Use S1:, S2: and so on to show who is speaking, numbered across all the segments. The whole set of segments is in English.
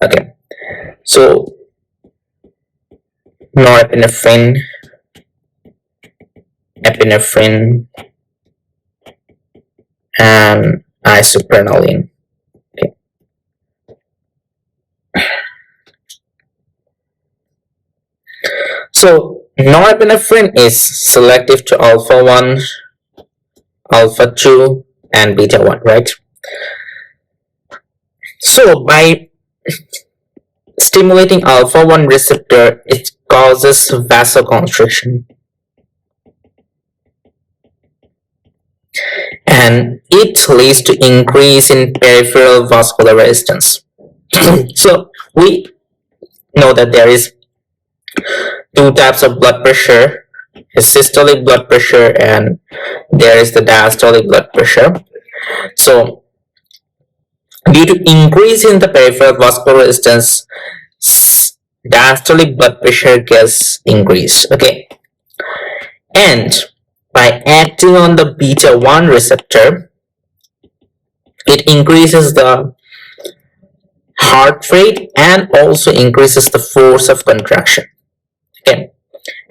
S1: Okay, so norepinephrine, epinephrine, and isoprenaline. Okay. So norepinephrine is selective to alpha 1, alpha 2, and beta 1, right? So by stimulating alpha 1 receptor, it causes vasoconstriction, and it leads to increase in peripheral vascular resistance. So we know that there is two types of blood pressure: systolic blood pressure, and there is the diastolic blood pressure. So due to increase in the peripheral vascular resistance, diastolic blood pressure gets increased. Okay, and by acting on the beta 1 receptor, it increases the heart rate and also increases the force of contraction. Okay,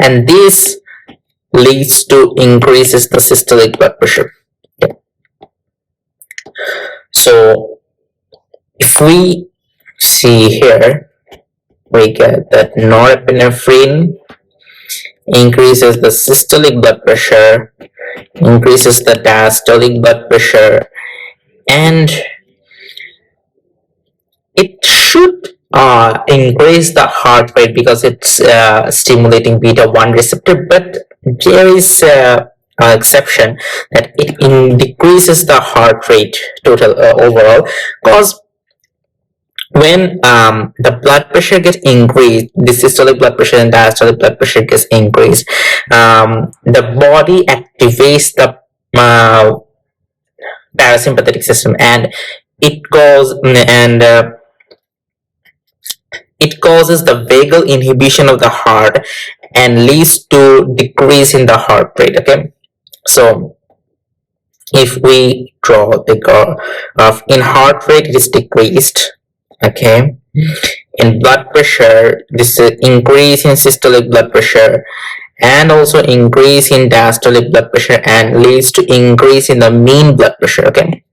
S1: and this leads to increases the systolic blood pressure. Okay. So if we see here, we get that norepinephrine increases the systolic blood pressure, increases the diastolic blood pressure, and it should increase the heart rate because it's stimulating beta 1 receptor, but there is an exception that it decreases the heart rate total overall, because when the blood pressure gets increased, the systolic blood pressure and diastolic blood pressure gets increased, the body activates the parasympathetic system, and it causes the vagal inhibition of the heart and leads to decrease in the heart rate. Okay, so if we draw the graph, in heart rate it is decreased. Okay, in blood pressure this is increase in systolic blood pressure and also increase in diastolic blood pressure and leads to increase in the mean blood pressure. Okay,